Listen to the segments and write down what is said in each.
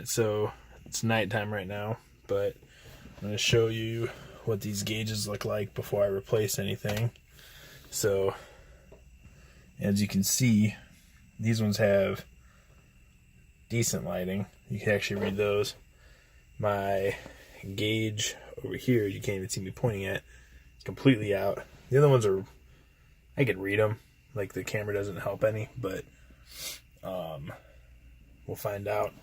so it's nighttime right now, but I'm going to show you what these gauges look like before I replace anything. So, as you can see, these ones have decent lighting. You can actually read those. My gauge over here, you can't even see me pointing at, it's completely out. The other ones are, I can read them, like the camera doesn't help any, but we'll find out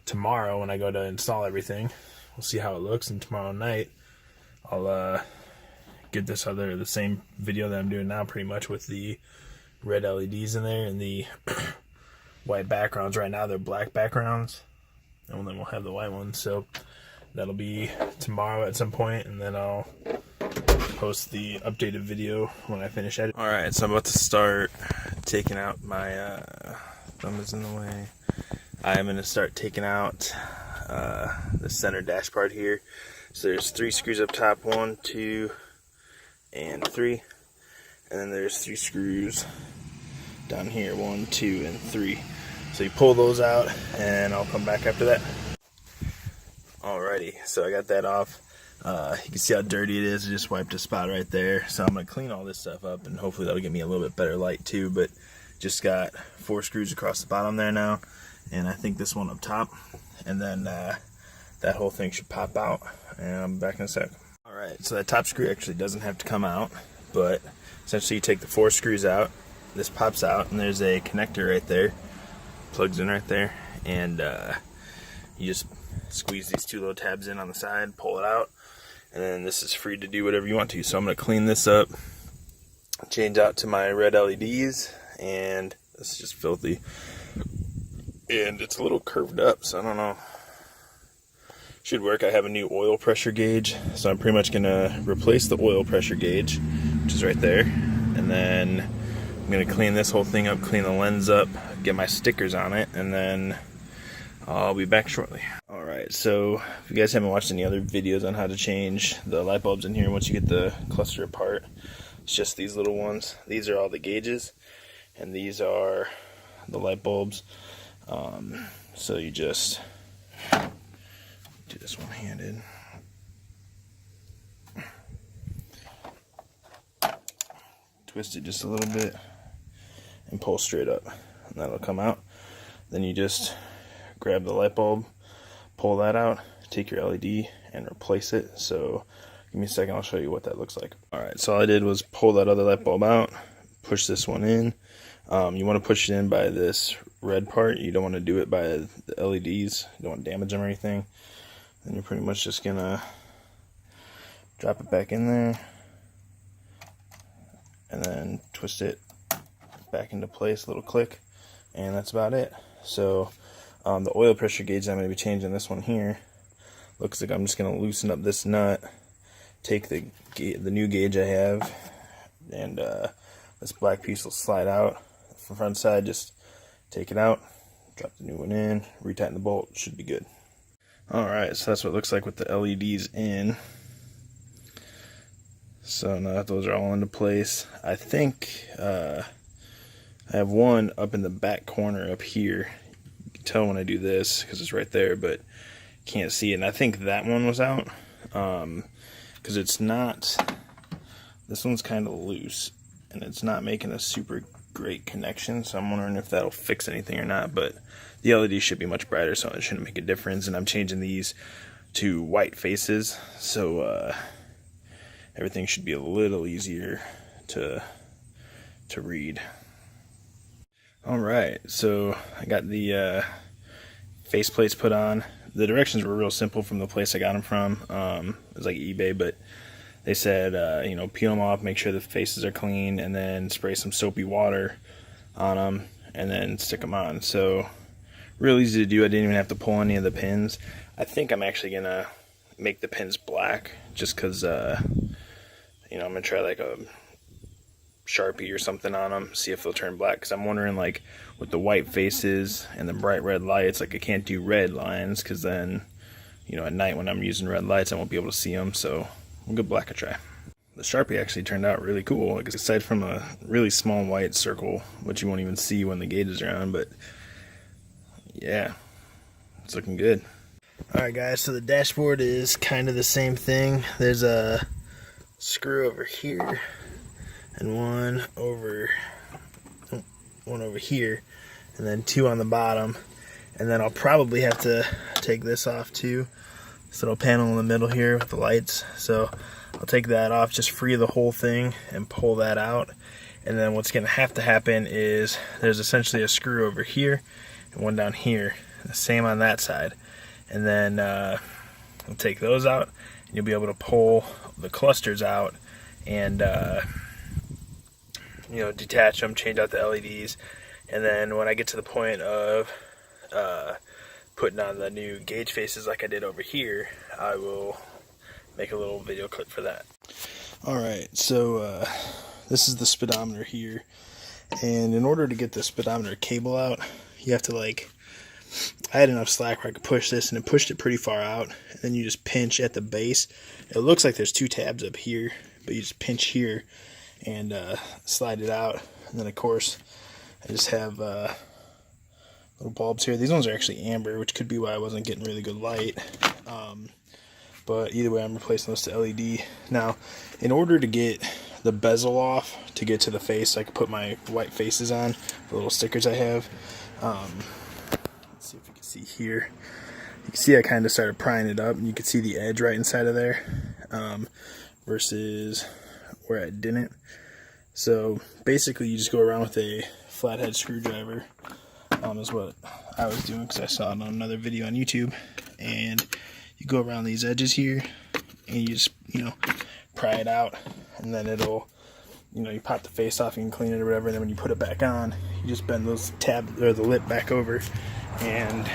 tomorrow when I go to install everything. We'll see how it looks, and tomorrow night I'll get the same video that I'm doing now, pretty much, with the red LEDs in there and the white backgrounds. Right now they're black backgrounds, and then we'll have the white ones, so that'll be tomorrow at some point, and then I'll post the updated video when I finish editing. Alright, so I'm about to start taking out my thumb is in the way. I'm going to start taking out the center dash part here. So there's 3 screws up top, 1, 2, and 3. And then there's 3 screws down here, 1, 2, and 3. So you pull those out, and I'll come back after that. Alrighty, so I got that off. You can see how dirty it is. I just wiped a spot right there. So I'm going to clean all this stuff up, and hopefully that'll get me a little bit better light too. But just got 4 screws across the bottom there now, and I think this one up top, and then that whole thing should pop out, and I'm back in a sec. Alright, so that top screw actually doesn't have to come out, but essentially you take the 4 screws out, this pops out, and there's a connector right there, plugs in right there, and you just squeeze these 2 little tabs in on the side, pull it out, and then this is free to do whatever you want to. So I'm going to clean this up, change out to my red LEDs, and this is just filthy, and it's a little curved up, so I don't know. Should work. I have a new oil pressure gauge, so I'm pretty much going to replace the oil pressure gauge, which is right there, and then I'm going to clean this whole thing up, clean the lens up, get my stickers on it, and then I'll be back shortly. Alright, so if you guys haven't watched any other videos on how to change the light bulbs in here once you get the cluster apart, it's just these little ones. These are all the gauges, and these are the light bulbs. So you just do this one-handed. Twist it just a little bit and pull straight up, and that'll come out. Then you just grab the light bulb, pull that out, take your LED and replace it. So give me a second, I'll show you what that looks like. Alright, so all I did was pull that other light bulb out, push this one in. You want to push it in by this red part. You don't want to do it by the LEDs. You don't want to damage them or anything. Then you're pretty much just gonna drop it back in there and then twist it back into place, a little click, and that's about it. So the oil pressure gauge, I'm going to be changing this one here. Looks like I'm just going to loosen up this nut, take the new gauge I have, and this black piece will slide out. The front side, just take it out, drop the new one in, retighten the bolt, should be good. Alright, so that's what it looks like with the LEDs in. So now that those are all into place, I think I have one up in the back corner up here. You can tell when I do this because it's right there, but can't see it. And I think that one was out because it's not, this one's kind of loose and it's not making a super great connection, so I'm wondering if that'll fix anything or not. But the LED should be much brighter, so it shouldn't make a difference. And I'm changing these to white faces, so everything should be a little easier to read. Alright, so I got the face plates put on. The directions were real simple from the place I got them from. It was like eBay, but they said, you know, peel them off, make sure the faces are clean, and then spray some soapy water on them, and then stick them on. So, real easy to do. I didn't even have to pull any of the pins. I think I'm actually going to make the pins black, just because, you know, I'm going to try like a Sharpie or something on them, see if they'll turn black, because I'm wondering, like, with the white faces and the bright red lights, like, I can't do red lines, because then, you know, at night when I'm using red lights, I won't be able to see them, so we'll give black a try. The Sharpie actually turned out really cool, like, aside from a really small white circle, which you won't even see when the gauges are on, but yeah, It's looking good. Alright guys, so the dashboard is kind of the same thing. There's a screw over here and one over here, and then two on the bottom. And then I'll probably have to take this off too. This little panel in the middle here with the lights. So I'll take that off, just free the whole thing and pull that out. And then what's going to happen is there's essentially a screw over here and one down here. The same on that side. And then we'll take those out, and you'll be able to pull the clusters out and you know, detach them, change out the LEDs. And then when I get to the point of putting on the new gauge faces like I did over here, I will make a little video clip for that. Alright, so this is the speedometer here, and in order to get the speedometer cable out, you have to, like, I had enough slack where I could push this, and it pushed it pretty far out, and then you just pinch at the base. It looks like there's two tabs up here, but you just pinch here and slide it out. And then of course I just have little bulbs here. These ones are actually amber, which could be why I wasn't getting really good light. But either way, I'm replacing those to LED. Now, in order to get the bezel off to get to the face, so I can put my white faces on, the little stickers I have. Let's see if you can see here. You can see I kind of started prying it up, and you can see the edge right inside of there, versus where I didn't. So basically, you just go around with a flathead screwdriver. Is what I was doing because I saw it on another video on YouTube. And you go around these edges here, and you just, you know, pry it out, and then it'll, you know, you pop the face off, you can clean it or whatever, and then when you put it back on, you just bend those tab or the lip back over, and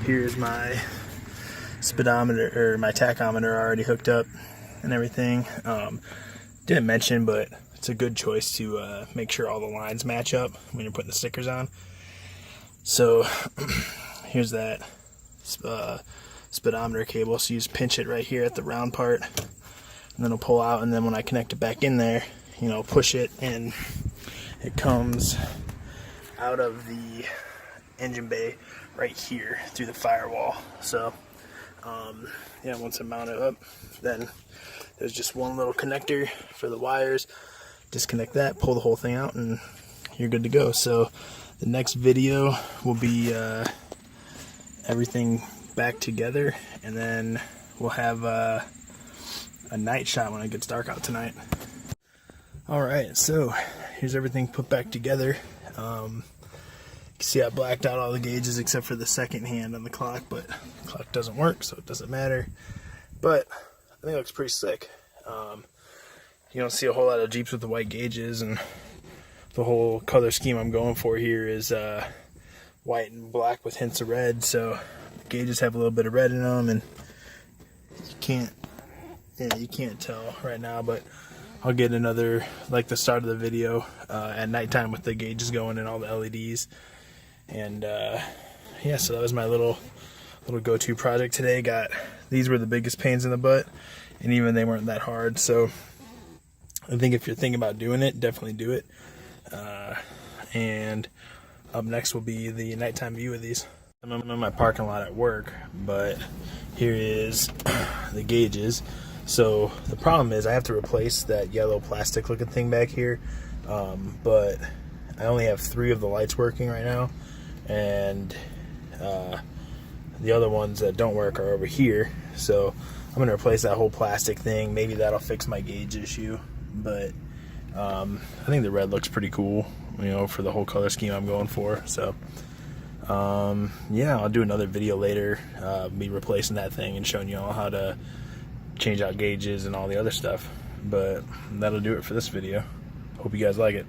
here's my speedometer, or my tachometer already hooked up and everything. Didn't mention, but it's a good choice to make sure all the lines match up when you're putting the stickers on. So here's that speedometer cable. So you just pinch it right here at the round part, and then it'll pull out, and then when I connect it back in there, you know, push it, and it comes out of the engine bay right here through the firewall. So yeah, once I mount it up, then there's just one little connector for the wires. Disconnect that, pull the whole thing out, and you're good to go. So the next video will be everything back together, and then we'll have a night shot when it gets dark out tonight. Alright, so here's everything put back together. You can see I blacked out all the gauges except for the second hand on the clock, but the clock doesn't work, so it doesn't matter. But I think it looks pretty sick. You don't see a whole lot of Jeeps with the white gauges, and the whole color scheme I'm going for here is white and black with hints of red. So the gauges have a little bit of red in them, and you can't tell right now, but I'll get another, like the start of the video, at nighttime with the gauges going and all the LEDs. And yeah, so that was my little go-to project today. These were the biggest pains in the butt, and even they weren't that hard. So I think if you're thinking about doing it, definitely do it. And up next will be the nighttime view of these. I'm in my parking lot at work, but here is the gauges. So the problem is I have to replace that yellow plastic looking thing back here, but I only have 3 of the lights working right now, and the other ones that don't work are over here. So I'm going to replace that whole plastic thing. Maybe that'll fix my gauge issue, but I think the red looks pretty cool, you know, for the whole color scheme I'm going for. So yeah, I'll do another video later, me replacing that thing and showing you all how to change out gauges and all the other stuff. But that'll do it for this video. Hope you guys like it.